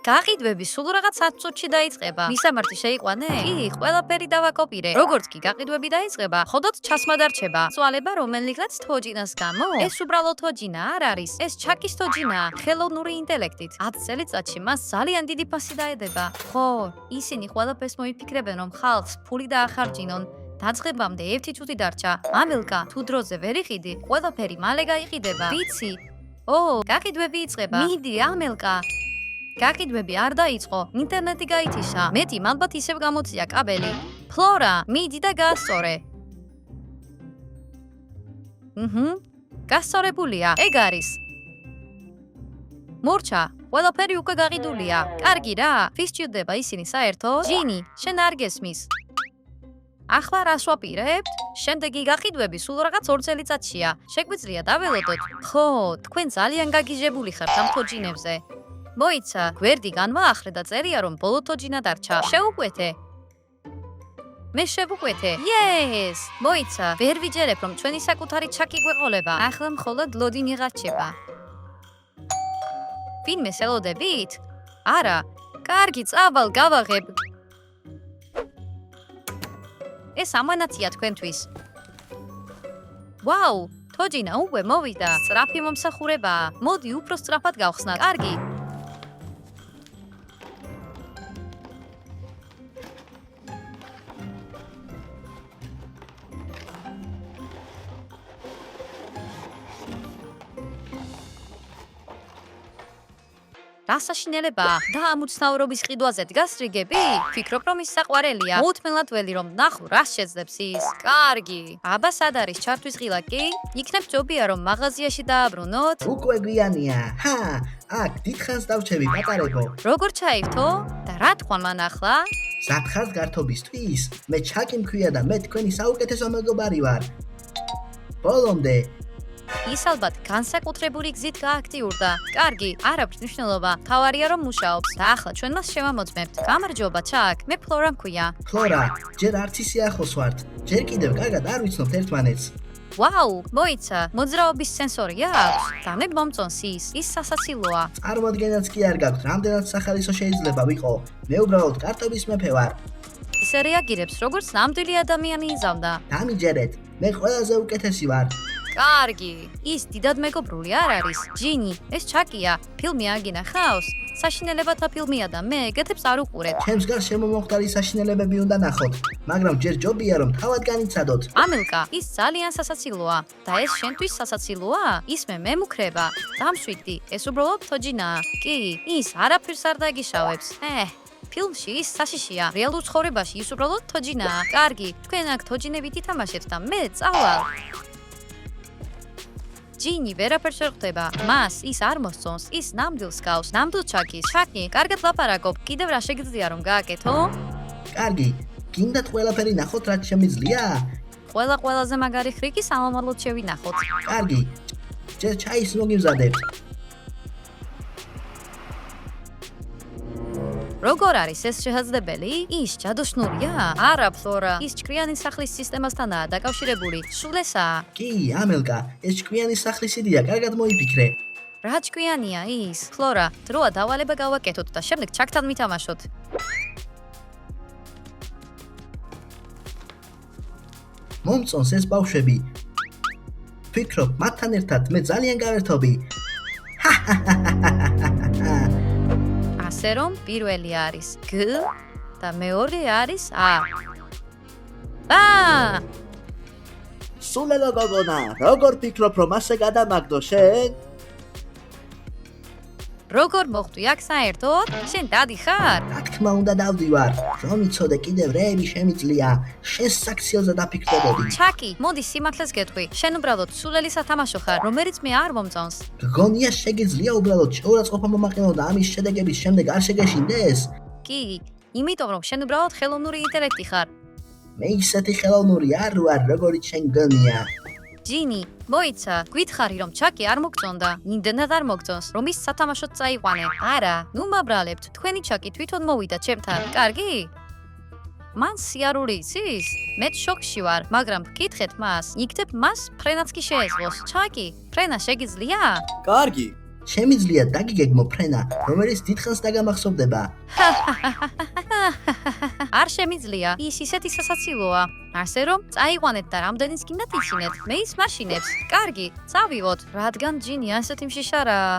გაყიდვები სულ რაღაც 10 წუთში დაიწყება. მისამართი შეიყვანე? კი, ყველაფერი დავაკოპირე. როგორც კი გაყიდვები დაიწყება, ხოდოთ ჩასმა დარჩება. სვალება რომელიღაც თოჯინას გამო? ეს უბრალოდ თოჯინა არ არის. ეს ჩაკის თოჯინაა, ხელოვნური ინტელექტით. 10 წელიწადში მას ძალიან დიდი ფასი დაედება. ხო, ისინი ყველაფერს მოიფიქრებენ, რომ ხალხს ფული დაახარჯინონ. დაწყებამდე 1 წუთი დარჩა. ამელკა, თუ დროზე ვერ იყიდი, ყველაფერი მალე გაიყიდება. ვიცი? გაყიდვები იწყება. მიდი, ამელკა. გაყიდვები არ დაიწყო, ინტერნეტი გაითიშა. მეტი ალბათ ისევ გამოწია კაბელი. ფლორა, მიდი და გაასწორე. გასწორებულია, ეგ არის. მორჩა, ყველაფერი უკვე გაყიდულია. კარგი რა, ვის ჭირდება ისინი საერთოდ? ჯინი, შენ არ გესმის. ახლა რას ვაპირებთ? შემდეგი გაყიდვები სულ რაღაც 2 წელიწადშია. შეგვიძლია დაველოდოთ? ხო, თქვენ ძალიან გაგიჟებული ხართ ამ თოჯინებზე. მოიცა, გვერდი განვაახლე და წერია, რომ ბოლო თოჯინა დარჩა. შევუკვეთე. მე შევუკვეთე. იეს! მოიცა, ვერ ვიჯერებ, რომ ჩვენი საკუთარი ჩაკი გვეყოლება. ახლა მხოლოდ ლოდინი გაჩება. ვინმეს ელოდებით? არა. კარგი, წავალ, გავაღებ. ეს ამანათია თქვენთვის. ვაუ, თოჯინა უკვე მოვიდა. სწრაფი მომსახურებაა. მოდი უფრო სწრაფად გავხსნათ. კარგი. რა საშინელებაა? და ამუცნაურობის ყიდვაზე დგას რიგები? ფიქრობ, რომ ის საყვარელია. მოუთმენლად ველი, რომ ნახო, რას შეძლებს ის. კარგი. აბა სად არის ჩართვის ღილაკი? იქნებ ჯობია, რომ მაღაზიაში დააბრუნოთ? უკვე გვიანია. აქ დიდხანს დავჩები, პატარებო. როგორ ჩაირთო? და რა თქვა მან ახლა? საფხარს გართობისთვის? მე ჩაკი მქვია და მე თქვენი საუკეთესო მეგობარი ვარ. ბოლომდე. ის ალბათ განსაკუთრებული გზით გააქტიურდა. კარგი, არ აქვს მნიშვნელობა. თავარია რომ მუშაობს და ახლა ჩვენ მას შევამოწმებთ. გამარჯობა, ჩაკ. მე ფლორა მქვია. ფლორა, ჯერ არც ისე ახლოს ვართ. ჯერ კიდევ კარგად არ ვიცნობთ ერთმანეთს. ვაუ, მოიცა, მოძრაობის სენსორი აქვს. და მე მომწონს ის სასაცილოა. წარმოადგენაც კი არ გაქვთ, რამდენად სახალისო შეიძლება ვიყო. მე უბრალოდ კარტობის მეფე ვარ. ისე რეაგირებს, როგორც ნამდვილი ადამიანი იზამდა. დამიჯერეთ, მე ყველაზე უკეთესი ვარ. კარგი, ის დიდად მეგობრული არ არის. ჯინი, ეს ჩაკია. ფილმი აგინახავს? საშინელებათა ფილმია და მე ეგეთებს არ უყურებ. ჩემს გარს შემომოხდარი საშინელებები უნდა ნახოთ, მაგრამ ჯერ ჯობია რომ თავად განიცადოთ. ამელკა, ის ძალიან სასაცილოა და ეს შენთვის სასაცილოა? ისმე მე მუქრება. დამშვიდი, ეს უბრალოდ თოჯინაა. კი, ის არაფერს არ დაგიშავებს. ფილმში ის საშიშია, რეალურ ცხოვრებაში ის უბრალოდ თოჯინაა. კარგი, თქვენ აქ თოჯინებით ითამაშეთ და მე წავალ. ჯინი ვერაფერს ვერ ხვდება. მას ის არ მოსწონს, ის ნამდვილს გავს, ნამდვილ ჩაკის. ჩაკი, კარგად ლაპარაკობ, კიდევ რა შეგიძლია რომ გააკეთო? კარგი, გინდათ ყველაფერი ნახოთ, რაც შემიძლია? ყველაზე მაგარი ხრიკი სამომავლოდ შევინახოთ. კარგი, ჯერ ჩაის მოგიმზადებთ. როგორ არის ეს შესაძლებელი? ის ჯადოშნურია? არა, ფლორა. ის ჭკვიანი სახლის სისტემასთანაა დაკავშირებული. სულ ესაა. კი, ამელკა, ეს ჭკვიანი სახლის იდეა კარგად მოიფიქრე. რა ჭკვიანია ის? ფლორა, დროა დავალება გავაკეთოთ და შემდეგ ჩაკთან ვითამაშოთ. მომწონს ეს ბავშვები. ვფიქრობ, მათთან ერთად მე ძალიან გავერთობი. ასე რომ პირველი არის გ და მეორე არის ა. სულელო გოგონა, როგორ ფიქრობ რომ ასე გადამაგდო შენ? როგორ მოხვდი აქ საერთოდ? შენ დადი ხარ? რა თქმა უნდა დავდივარ. რომ იცოდე კიდევ რეები შემიძლია. შენს საქციელზე დაფიქრდებოდი. ჩაკი, მოდი სიმართლეს გეტყვი. შენ უბრალოდ სულელი სათამაშო ხარ, რომელიც მე არ მომწონს. გონია შეგიძლია უბრალოდ შეურაცხყოფა მომაყენო და ამის შედეგების შემდეგ არ შეგეშინდეს? კი, იმიტომ რომ შენ უბრალოდ ხელოვნური ინტელექტი ხარ. მე ისეთი ხელოვნური არ ვარ, როგორიც შენ გონია. ჯინი, მოიცა, გითხარი რომ ჩაკი არ მოგწონდა, იმდენად არ მოგწონს, რომ ის სათამაშოდ წაიყვანე. არა, ნუ მაბრალებთ, თქვენი ჩაკი თვითონ მოვიდა ჩემთან, კარგი? მან სიარული იცის? მე შოკში ვარ, მაგრამ ვკითხეთ მას, იქნებ მას ფრენაც კი შეეძლოს. ჩაკი, ფრენა შეგიძლია? კარგი, შემიძლია დაგიგეგმო ფრენა, რომელიც დიდხანს დაგამახსოვდება. არ შემიძლია, ის ისეთი სასაცილოა. ასე რომ, წაიყვანეთ და რამდენიც გინდათ იცინეთ, მე ის მაშინებს. კარგი, წავიღოთ, რადგან ჯინი ასეთი მშიშარაა.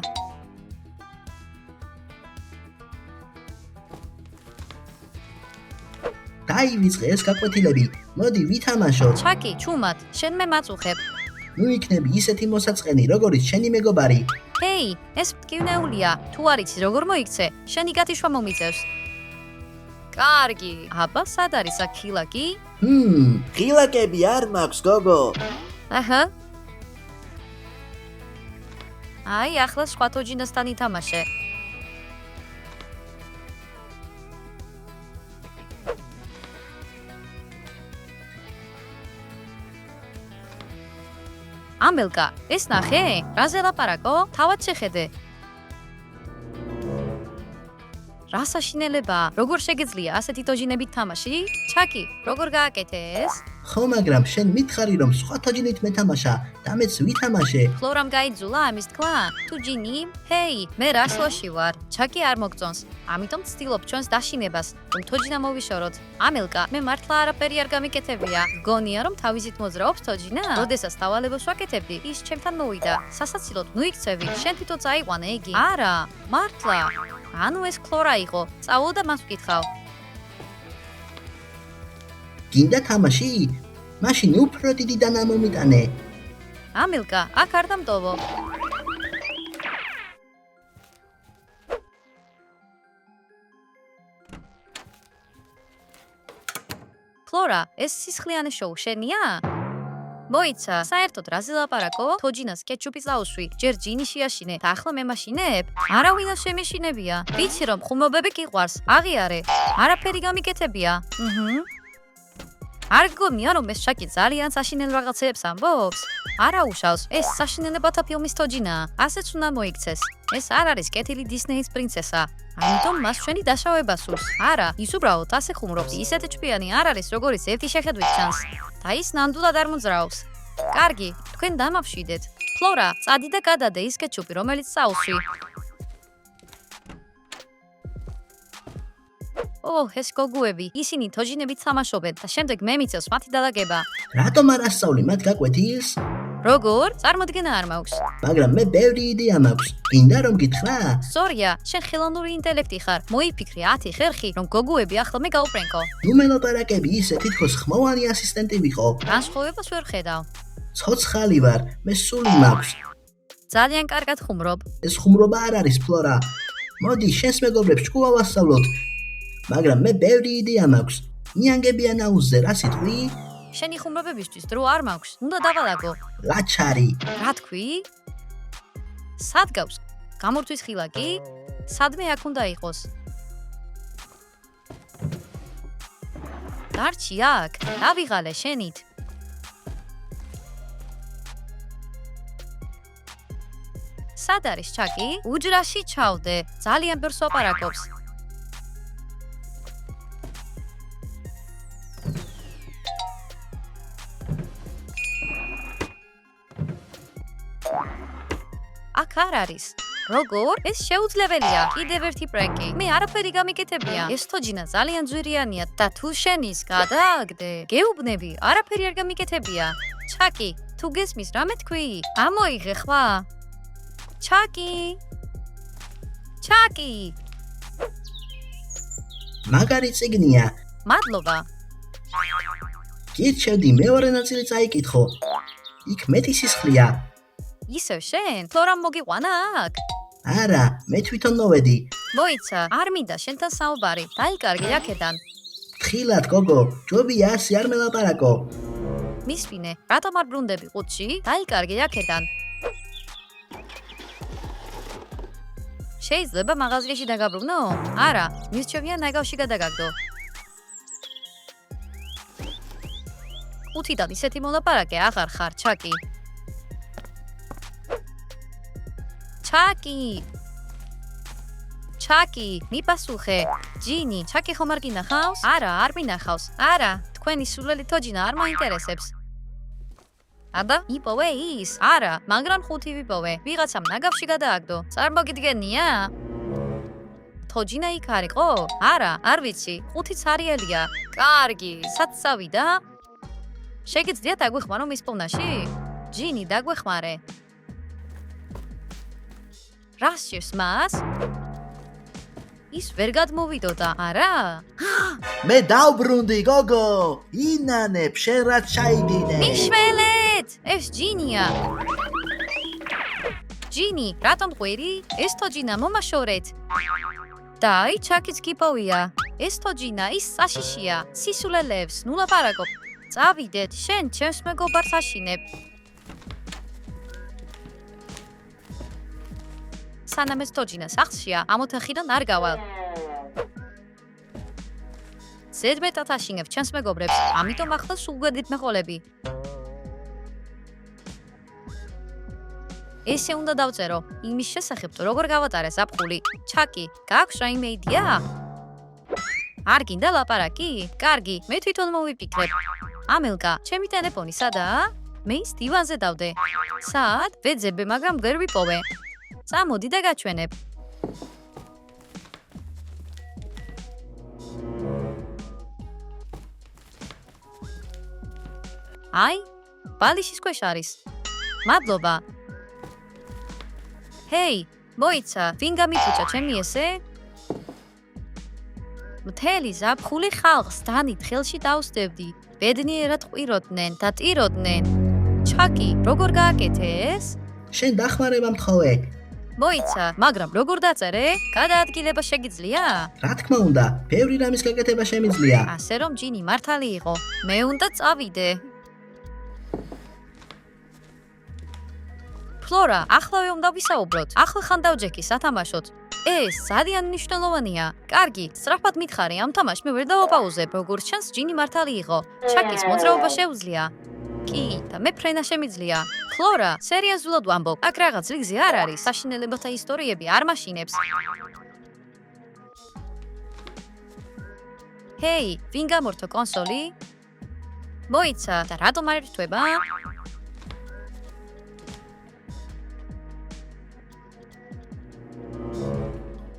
დაივიწყე ეს გაკვეთილები. მოდი ვითამაშოთ. ჩაკი, ჩუმად, შენ მე მაწუხებ. ნუ იქნები ისეთი მოსაწყენი, როგორც შენი მეგობარი. ჰეი, ეს მტკივნეულია. თუ არ იცი როგორ მოიქცე, შენი გათიშვა მომიწევს. კარგი, აბა, სად არის აქ ხილაკი? ხილაკები არ მაქვს, გოგო. აჰა. აი, ახლა სხვა თოჯინასთან ითამაშე. ამელკა, ეს ნახე? რაზე ლაპარაკო? თავად შეხედე. რა საშინელებაა? როგორ შეგეძლია ასეთი თოჯინებით თამაში? ჩაკი, როგორ გააკეთე ეს? ხო, მაგრამ შენ მითხარი რომ სხვა თოჯინით მეთამაშა და მეც ვითამაშე. ფლორამ გაიძულა ამის თქვა? თუ ჯინი? ჰეი, მე რასლოში ვარ. ჩაკი არ მოგწონს. ამიტომ ვცდილობ ჩვენს დაშინებას, რომ თოჯინა მოვიშოროთ. ამელკა, მე მართლა არაფერი არ გამიკეთებია. გონია რომ თავიზით მოძრაობს თოჯინა? როდესაც დავალებებს ვაკეთებდი, ის ჩემთან მოვიდა. სასაცილოდ, ნუ იქცევი, შენ თვითონ წაიყვანე იგი. არა, მართლა. ანუ ეს ფლორა იყო. წავალ და მას ვკითხავ. გინდა თამაში? მაშინ უფრო დიდი დანა მომიტანე. ამელკა, აქ არ დამტოვო. ფლორა, ეს სისხლიანი შოუ შენია? მოიცა, საერთოდ რაზე ლაპარაკო? თოჯინას კეჩუპის აუშვი, ჯერ ჯინი შეაშინე და ახლა მე მაშინებ? არავინას შემეშინებია. ვიცი რომ ხუმრობები გიყვარს, აღიარე. არაფერი გამიკეთებია. არ გგონია რომ ეს ჩაკი ძალიან საშინელ რაღაცებს ამბობს? არა უშავს, ეს საშინელებათა ფილმის თოჯინაა. ასეც უნდა მოიქცეს. ეს არ არის კეთილი დისნეის პრინცესა. ამიტომ მას ჩვენი დაშავება სურს. არა, ის უბრალოდ ასე ხუმრობს. ისეთი ჭკვიანი არ არის, როგორც ერთი შეხედვით ჩანს. და ის ნამდვილად არ მოძრაობს. კარგი, თქვენ დამავშვიდეთ. ფლორა, წადი და გადადე ის კეჩუპი, რომელიც საუშვი. ეს გოგუები, ისინი თოჯინებით თამაშობენ და შემდეგ მე მიწევს მათი დალაგება. რატომ არ ასწავლი მათ გაკვეთილს? როგორ? წარმოდგენა არ მაქვს. მაგრამ მე ბევრი იდეა მაქვს. გინდა რომ გითხრა? სწორია, შენ ხელოვნური ინტელექტი ხარ. მოიფიქრე 10 ხერხი, რომ გოგუები ახლა მე გავუპრენკო. ნუ მელაპარაკები ისე, თითქოს ხმოვანი ასისტენტი ვიყო. განსხვავებას ვერ ხედავ. ცოცხალი ვარ, მე სული მაქვს. ძალიან კარგად ხუმრობ. ეს ხუმრობა არ არის, ფლორა. მოდი, შენს მეგობრებს ჭკუა ვასწავლოთ. მაგრამ მე ბევრი იდეა მაქვს. ნიანგებიან აუზზე, რა სიტყვი? შენი ხუმრობებისთვის დრო არ მაქვს. უნდა დავალაგო. ლაჩარი. რა თქვი? სად გავს? გამორთვის ხილაკი? სადმე აქ უნდა იყოს? დარჩი აქ. დავიღალე შენით. სად არის ჩაკი? უჯრაში ჩავდე. ძალიან ბევრს ვაპარაკობს. აქ არ არის. როგორ? ეს შეუძლებელია. კიდევ ერთი პრენკი. მე არაფერი გამიკეთებია. ეს თოჯინა ძალიან ძვირიანია და თუ შენ ის გადააგდე, გეუბნები, არაფერი არ გამიკეთებია. ჩაკი, თუ გესმის რა მე თქვი? ამოიღე ხვა. ჩაკი. ჩაკი. მაგარი წიგნია. მადლობა. გირჩევდი მეორე ნაწილი წაიკითხო. იქ მეტი სისხლია. ისევ შენ? ფლორამ მოგიყვანა აქ? არა, მე თვითონ მოვედი. მოიცა, არ მინდა შენთან საუბარი. დაიკარგე აქედან. თხილად, გოგო, ჯობია ასე არ მელაპარაკო. მისვინე, რატომ არ ბრუნდები ყუთში? დაიკარგე აქედან. შეიძლება მაღაზიაში დაგაბრუნო? არა, მისჩვენია ნაგავში გადაგაგდო. ყუთიდან ისეთი მოლაპარაკე აღარ ხარ, ჩაკი. ჩაკი. ჩაკი, მიპასუხე. ჯინი, ჩაკი ხომ არ გინახავს? არა, არ მინახავს. არა, თქვენი სულელი თოჯინა არ მაინტერესებს. ადა იპოვე ის? არა, მაგრამ 5 ვიპოვე. ვიღაცამ ნაგავში გადააგდო. წარმოგიდგენია? თოჯინა იქ არისო? არა, არ ვიცი. 5 ცარიელია. კარგი, სად წავიდა? შეგიძლიათ აგვეხმარო მის პოვნაში? ჯინი, დაგვეხმარე. რას ჭირს მას? ის ვერ გადმოვიდოდა, არა? მე დავბრუნდი, გოგო. ინანებ, შენ რაც ჩაიდინე. მიშველეთ! ეს ჯინია. ჯინი, რატომ ყვირი? ეს თოჯინა მომაშორეთ. და აი ჩაკიც გიპოვია. ეს თოჯინა ის საშიშია. სისულელებს, ნუ ლაპარაკობ. წავიდეთ, შენ ჩემს მეგობარს აშინებ. სანამ ეს თოჯინა სახლშია, ამ ოთახიდან არ გავალ. ზედმეტად აშინებ ჩემს მეგობრებს, ამიტომ ახლა სულ გვერდით მეყოლები. ესე უნდა დავწერო, იმის შესახებ, თუ როგორ გავატარე ზაფხული. ჩაკი, გაქვს რაიმე იდეა? არ გინდა ლაპარაკი? კარგი, მე თვითონ მოვიფიქრებ. ამელკა, ჩემი ტელეფონი სადაა? მე ის დივანზე დავდე. სად? ვეძებე, მაგრამ ვერ ვიპოვე. წამოდი და გაჩვენებ. აი, ბალიშის ქვეშ არის. მადლობა. ჰეი, მოიცა, ვინ გამიფუჭა ჩემი ესე? მთელი ზაფხული ხალხს დანით ხელში დავსდებდი. ბედნიერად ყვიროდნენ და ტიროდნენ. ჩაკი, როგორ გააკეთე ეს? შენ დახმარება მთხოვე. მოიცა, მაგრამ როგორ დაწერე? გადაადგილება შეგიძლია? რა თქმა უნდა, ბევრი რამის გაკეთება შემიძლია. ასე რომ ჯინი მართალი იყო. მე უნდა წავიდე. ფლორა, ახლავე უნდა ვისაუბროთ. ახლა ხან დავჯექი სათამაშოდ. ეს ძალიან მნიშვნელოვანია. კარგი, სწრაფად მითხარი, ამ თამაშს მე ვერ დავაპაუზებ, როგორც ჩანს, ჯინი მართალი იყო. ჩაკის მოძრაობა შეუძლია. კი, და მე ფრენა შემიძლია. ფლორა, სერიოზულად ვამბობ, აქ რაღაც რიგზე არ არის. საშინელებათა ისტორიები არ მაშინებს. ჰეი, ვინ გამორთო კონსოლი? მოიცა, და რატომ არ ერთვება?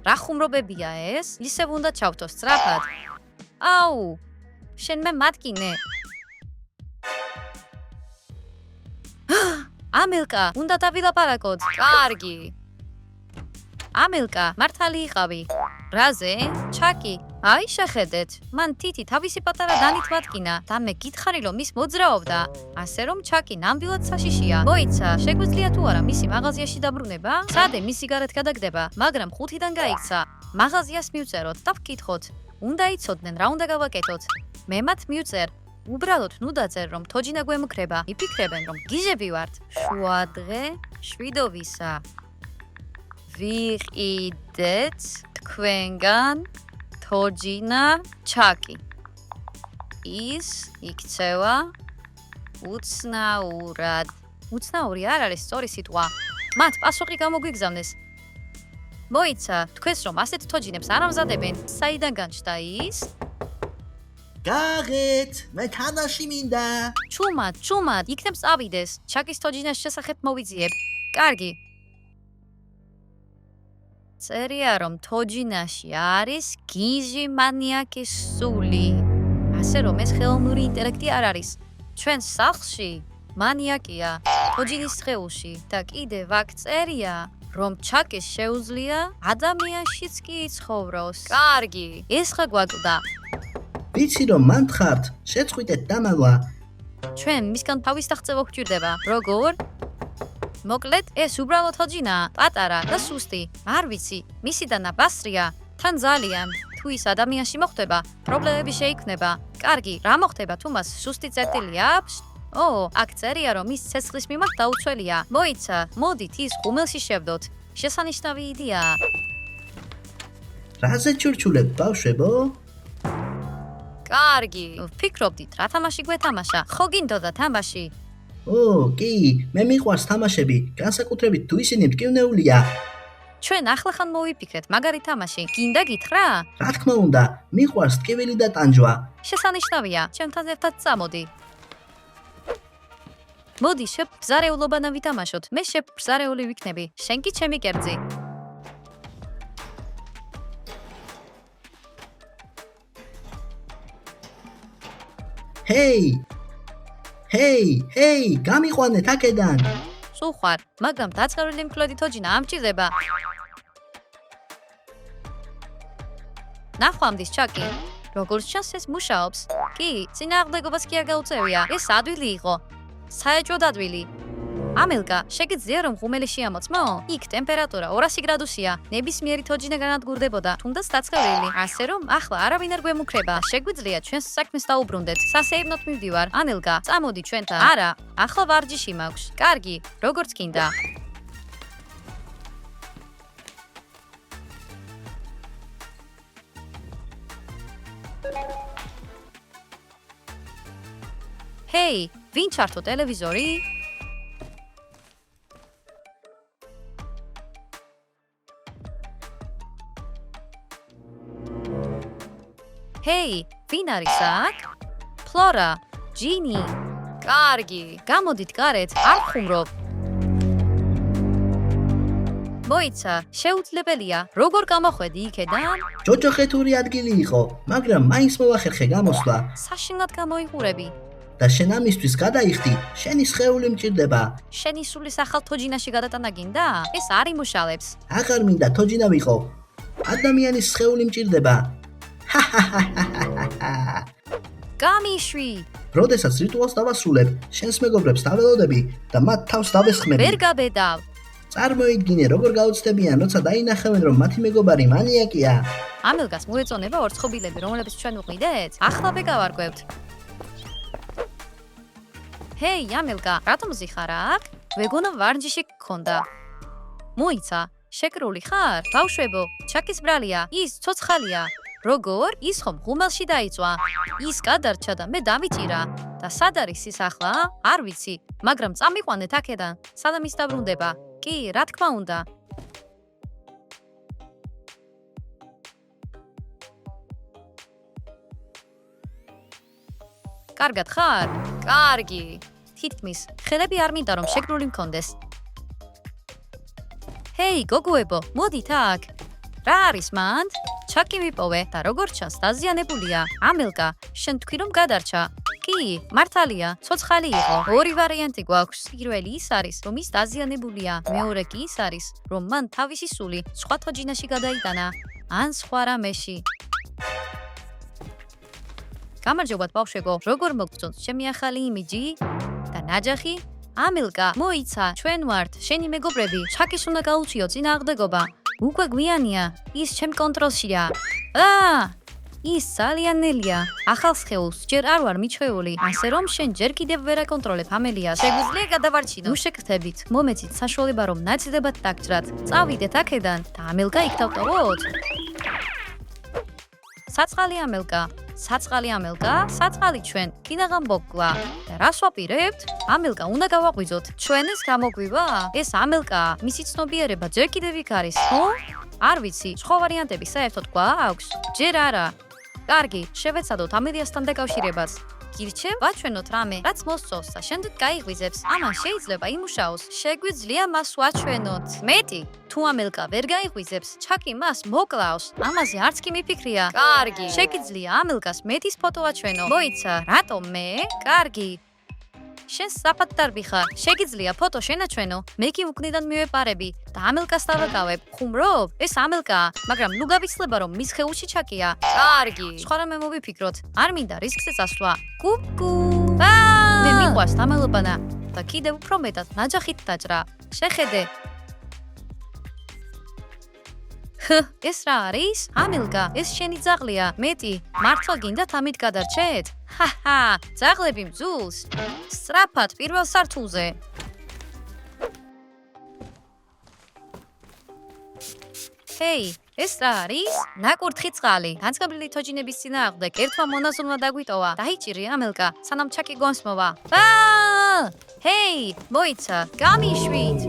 რა ხუმრობებია ეს? ისევ უნდა ჩავთო სწრაფად. აუ, შენ მე მატკინე. ამელკა, უნდა დავილაპარაკოთ. კარგი. ამელკა, მართალი იყავი. რაზე? ჩაკი. აი შეხედეთ. მან თითი თავისი პატარა დანით მატკინა და მე გითხარი რომ ის მოძრაობდა. ასე რომ ჩაკი ნამდვილად საშიშია. მოიცა, შეგვიძლია თუ არა მისი მაღაზიაში დაბრუნება? სადე მისი გარეთ გადაგდება, მაგრამ 5-დან გაიქცა. მაღაზიას მივწეროთ და ვკითხოთ. უნდა იცოდნენ რა უნდა გავაკეთოთ. მე მათ მივწერ. უბრალოდ ნუ დაწერ რომ თოჯინა გვემუქრება. იფიქრებენ რომ გიჟები ვართ. შუადღე, შვიდოვისა. ვიყიდეთ თქვენგან თოჯინა ჩაკი. ის იქცევა უცნაურად. უცნაური არ არის სწორი სიტყვა. მათ პასუხი გამოგვიგზავნეს. მოიცა, თქვენს რომ ასეთ თოჯინებს არ ამზადებენ, საიდან განჩნდა ის? გაღეთ, მე თამაში მინდა. ჩუმად, იქნებ წავიდეს. ჩაკის თოჯინას შესახებ მოვიძიებ. კარგი. წერია რომ თოჯინაში არის გიჟი მანიაკის სული. ასე რომ ეს ხელოვნური ინტელექტი არ არის. ჩვენ სახლში მანიაკია თოჯინის სხეულში და კიდევ აქ წერია რომ ჩაკის შეუძლია ადამიანშიც კი იცხოვროს. კარგი, ეს ხა გვაკლდა. ვიცი რომ მან თხართ, შეწყვიტეთ დამალვა. ჩვენ მისგან თავის დაღწევა გვჭირდება. როგორ? მოკლედ, ეს უბრალოდ თოჯინაა, პატარა და სუსტი. არ ვიცი, მისი დანა ბასრია, თან ძალიან. თუ ის ადამიანში მოხდება, პრობლემები შეიქმნება. კარგი, რა მოხდება თუ მას სუსტი წერტილი აქვს? აქ წერია რომ ის ცეცხლის მიმართ დაუცველია. მოიცა, მოდით ის ღუმელში შევდოთ. შესანიშნავი იდეაა. რაზე ჩურჩულებ, ბავშვებო? კარგი, ვფიქრობდით რა თამაში გვეთამაშა. ხო გინდოდა თამაში? კი, მე მიყვარს თამაშები, განსაკუთრებით თუ ისინი მტკივნეულია. ჩვენ ახლახან მოვიფიქრეთ მაგარი თამაში. გინდა გითხრა? რა თქმა უნდა, მიყვარს ტკივილი და ტანჯვა. შესანიშნავია, ჩემთან ერთად წამოდი. მოდი შებზარეულობანა ვითამაშოთ. მე შებზარეული ვიქნები. შენ კი ჩემი კერძი. ჰეი, გამიყვანეთ აქედან. სულ ხარ, მაგრამ დაწყერილი მკვლედი თოჯინა ამჭირდება. ნახვამდის ჩაკი. როგორც ჩანს ეს მუშაობს. კი, წინააღმდეგობას კი არ გაუწევია. ეს ადვილი იყო. საეჭვოდ ადვილი. ამელკა, შეგიძლია რომ ღუმელი შეამოწმო? იქ ტემპერატურა 200 გრადუსია. ნებისმიერი თოჯინა განადგურდებოდა, თუნდაც დაწყევლილი. ასე რომ, ახლა არავინ არ გვემუქრება. შეგვიძლია ჩვენს საქმეს დაუბრუნდეთ. სასეირნოდ მივდივარ. ანელკა, წამოდი ჩვენთან. არა, ახლა ვარჯიში მაქვს. კარგი, როგორც გინდა. ჰეი, ვინ ჩართო ტელევიზორი? ჰეი, ვინ არის აქ? ფლორა, ჯინი. კარგი, გამოდით გარეთ, არ ხუმრობ. მოიცა, შეუძლებელია. როგორ გამოხვედი იქედან? ჯოჯოხეთური ადგილი იყო, მაგრამ მაინც მოვახერხე გამოსვლა საშინლად გამოიყურები. და შენ ამისთვის გადაიხდი, შენი სხეული მჭირდება. შენი სულის ახალ თოჯინაში გადატანა გინდა? ეს არ იმუშავებს. აღარ მინდა თოჯინა ვიყო. ადამიანის სხეული მჭირდება. გამიშვი. როდესაც რიტუალს დავასრულებ, შენს მეგობრებს დაველოდები და მათ თავს დავესხმები. ვერ გაბედავ. წარმოიდგინე, როგორ გაუცდებიან, როცა დაინახავენ, რომ მათი მეგობარი მანიაკია. ამელკას მოეწონება ორცხობილები, რომლებიც ჩვენ ვყიდეთ? ახლა ვეგავარკვევთ. ჰეი, ამელკა, რატომ ზიხარ აქ? ვეგონა ვარჯიში გქონდა. მოიცა, შეკრული ხარ? ბავშვებო, ჩაკის ბრალია, ის ცოცხალია. როგორ? ის ხომ ღუმელში დაიწვა. ის გადარჩა და მე დამიჭირა. და სად არის ის ახლა? არ ვიცი, მაგრამ წამიყვანეთ აქედან. სადამ ის დაბრუნდება? კი, რა თქმა უნდა. კარგად ხარ? კარგი. თითქმის, ხელები არ მინდა რომ შეკრული მქონდეს. ჰეი, გოგოებო, მოდით აქ. რა არის მანდ? ჩაკი მიპოვე და როგორც ჩანს დაზიანებულია. ამელკა, შენ თქვი რომ გადარჩა? კი, მართალია, ცოცხალი იყო. ორი ვარიანტი გვაქვს. პირველი ის არის, რომ ის დაზიანებულია. მეორე კი ის არის, რომ მან თავისი სული სხვა თოჯინაში გადაიტანა. ან სხვა რამეში. გამარჯობათ ბავშვებო, როგორ მოგწონთ ჩემი ახალი იმიჯი? და ნაჯახი? ამელკა, მოიცა, ჩვენ ვართ, შენი მეგობრები, ჩაკის უნდა გაუწიო წინააღმდეგობა. უკვე გვიანია, ის ჩემ კონტროლშია. ის ძალიან ნელია. ახალ სხეულს ჯერ არ ვარ მიჩვეული, ასე რომ შენ ჯერ კიდევ ვერ აკონტროლებ ამელიას. შეგვიძლია გადავარჩინო. უშეკრთებით, მომეცით საშუალება რომ ნაცნობად დაგჭრათ. წავიდეთ აქედან და ამელკა იქ დავტოვოთ. საწყალი ამელკა, საწყალი ამელკა, საწყალი ჩვენ, კინაღამ მოგკლა. და რას ვაპირებთ? ამელკა უნდა გავაღვიძოთ. ჩვენ ეს გამოგვივა? ეს ამელკაა, მისი ცნობიერება ჯერ კიდევ იქ არის, ხო? არ ვიცი, სხვა ვარიანტები საერთოდ გვაქვს? ჯერ არა. კარგი, შევეცადოთ ამელიასთან დაკავშირებას. გირჩევ, ვაჩვენოთ რამე, რაც მოსწონს და შემდეგ გაიღვიძებს. ამან შეიძლება იმუშაოს. შეგვიძლია მას ვაჩვენოთ. მეტი, თუ ამელკა ვერ გაიღვიძებს, ჩაკი მას მოკლავს. ამაზე არც კი მიფიქრია. კარგი, შეგიძლია ამელკას მეტის ფოტო ვაჩვენო. მოიცა, რატომ მე? კარგი. შენ საფათდარბი ხარ. შეგიძლია ფოტო შენაჩვენო. მე კი უკნიდან მივეპარები და ამელკას დავაკავებ. ხუმრობ? ეს ამელკაა, მაგრამ ნუ გავიცლება რომ მის ხეულში ჩაკია. კარგი. სხვა რამე მოვიფიქროთ. არ მინდა რისკზე წასვლა. კუკუ. მე მიყვარს დამალობანა და კიდევ უფრო მეტად ნაჯახით დაჭრა. შეხედე. ეს რა არის? ამელკა, ეს შენი ძაღლია. მეტი, მართლა გინდათ ამით გადარჩეთ? ძაღლები მძულს. სწრაფად პირველ სართულზე. ჰეი, ეს რა არის? ნაკურთხი წყალი. განწყობილი თოჯინების წინააღმდეგ ერთმა მონაზონმა დაგვიტოვა. დაიჭირე ამელკა, სანამ ჩაკი გონსმოვა. ჰეი, მოიცა, გამიშვით.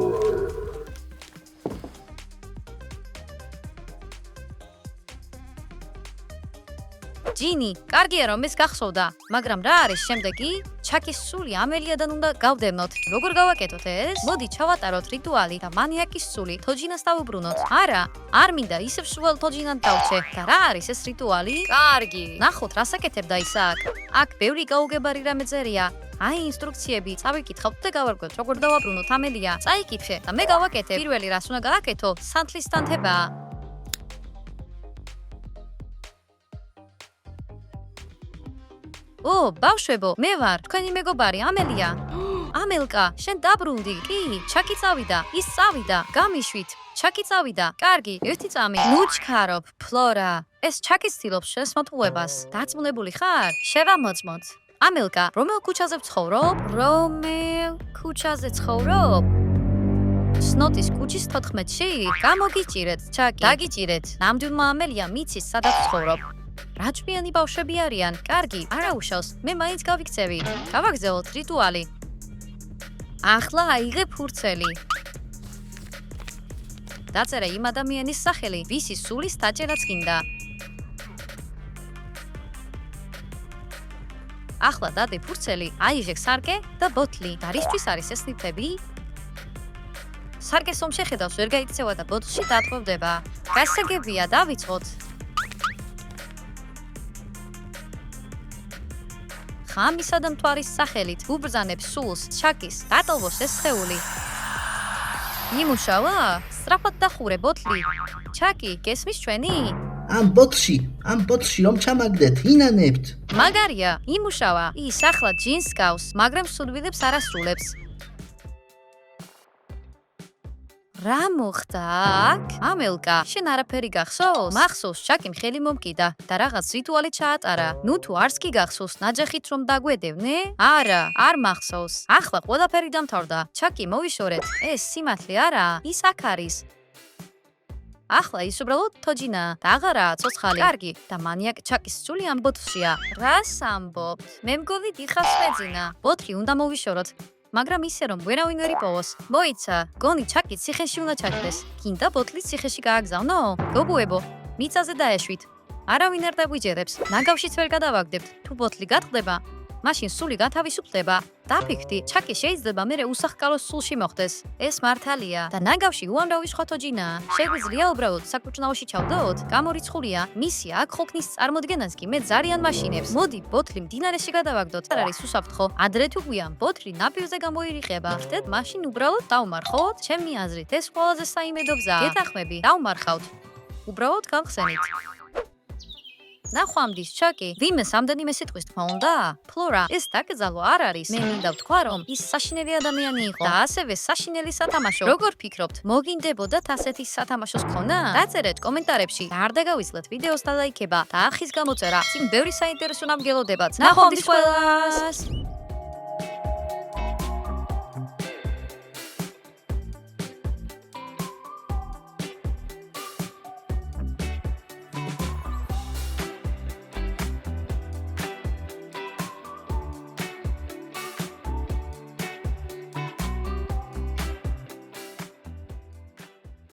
ჯინი, კარგია რომ ეს გახსოვდა, მაგრამ რა არის შემდეგი? ჩაკის სული ამელიადან უნდა გავდევნოთ. როგორ გავაკეთოთ ეს? მოდი ჩავატაროთ რიტუალი და მანიაკის სული თოჯინას დავუბრუნოთ. არა, არ მინდა ისევ სულ თოჯინად დავჩე. და რა არის ეს რიტუალი? კარგი. ნახოთ, რას აკეთებდა ის აქ. აქ ბევრი გაუგებარი რამე წერია. აი ინსტრუქციები, წავიკითხავთ და გავარკვევთ, როგორ დავაბრუნოთ ამელია. წაიკითხე და მე გავაკეთებ. პირველი რას უნდა გააკეთო, სანთლის ტანთება. ო, ბავშვებო, მე ვარ, თქვენი მეგობარი ამელია. ამელკა, შენ დაბრუნდი? კი, ჩაკი წავიდა, ის წავიდა, გამიშვით. ჩაკი წავიდა. კარგი, ერთი წამი. ნუ ჩქარობ, ფლორა. ეს ჩაკი ცდილობს შენს მოტყუებას. დაწმუნებული ხარ? შევამოწმოთ. ამელკა, რომელ ქუჩაზე ვცხოვრობ? რომელ ქუჩაზე ცხოვრობ? სნოტის ქუჩის 14-ში? გამოგიჭირეთ, ჩაკი. დაგიჭირეთ. ნამდვილმა ამელია მიცის, სადაც ვცხოვრობ. რა ჭმიანი ბავშვები არიან? კარგი, არა უშავს, მე მაინც გავიქცევი. გავაგზავნოთ რიტუალი. ახლა აიღე ფურცელი. დაწერა იმ ადამიანის სახელი, ვისი სულის დაჭერაც გინდა. ახლა დადე ფურცელი, აიღე სარკე და ბოთლი. და რისთვის არის ეს ნივთები? სარკეს ომ შეხედავს, ვერ გაიქცევა და ბოთლში დატყვევდება. გასაგებია, დავიწყოთ. ხამისა და მთვარის სახელით უბრძანებ სულს, ჩაკის, დატოვოს ეს სხეული. იმუშავა? სწრაფად დახურე ბოთლი. ჩაკი, გესმის ჩვენი? ამ ბოთლში რომ ჩამაგდეთ, ინანებთ. მაგარია, იმუშავა. ის ახლა ჯინს გავს, მაგრამ სუდვილებს არ ასრულებს. რა მოხდა აქ? ამელკა, შენ არაფერი გახსოვს? მახსოვს, ჩაკიმ ხელი მომკიდა და რაღაც რიტუალი ჩაატარა. ნუ თუ არც კი გახსოვს, ნაჯახით რომ დაგვედევნე? არა, არ მახსოვს. ახლა ყველაფერი დამთავრდა. ჩაკი, მოვიშორეთ. ეს სიმართლე არა, ის აქ არის. ახლა ის უბრალოდ თოჯინაა და აღარაა ცოცხალი. კარგი, და მანიაკ ჩაკის სული ამ ბოთლშია. რას ამბობთ? მე მგონი დიხას მეძინა. ბოთლი უნდა მოვიშოროთ. მაგრამ ისე რომ ვერავინ ვერ იპოვოს. მოიცა, გონი ჩაკი ციხეში უნდა ჩაგდეს. გინდა ბოთლი ციხეში გააგზავნო? გოგუებო, მიწაზე დაეშვით. არავინ არ დაგვიჯერებს. ნაგავშიც ვერ გადავაგდებთ. თუ ბოთლი გატყდება, მაშინ სული გათავისუფლდება. დაფიქრდი, ჩაკი შეიძლება მერე უსახკაროს სულში მოხდეს. ეს მართალია და ნაგავში უამრავი სხვა თოჯინაა. შეგვიძლია უბრალოდ საკუჭნაოში ჩავდოთ? გამორიცხულია. მისი აქ ხოქნის წარმოდგენას კი მე ძალიან მაშინებს. მოდი, ბოთლი მდინარეში გადავაგდოთ. არ არის უსაფრთხო. ადრე თუ გვიან ბოთლი ნაპირზე გამოირიყება. ხდეთ, მაშინ უბრალოდ დავმარხოთ? ჩემი აზრით, ეს ყველაზე საიმედო გზაა. გეთანხმები, დავმარხავთ. უბრალოდ გავხსენით. ნახვამდის, ჩაკი, ვინმეს ამდენიმე სიტყვის თქმა უნდა? ფლორა, ეს დაკრძალვა არ არის. მე მინდა ვთქვა, რომ ის საშინელი ადამიანი იყო და ასევე საშინელი სათამაშო. როგორ ფიქრობთ, მოგინდებოდათ ასეთი სათამაშოს ქონა? დაწერეთ კომენტარებში და არ დაგავიწყდეთ ვიდეოს დალაიქება და ახის გამოწერა. წინ ბევრი საინტერესო ნამგელოდებათ. ნახვამდის ყველას!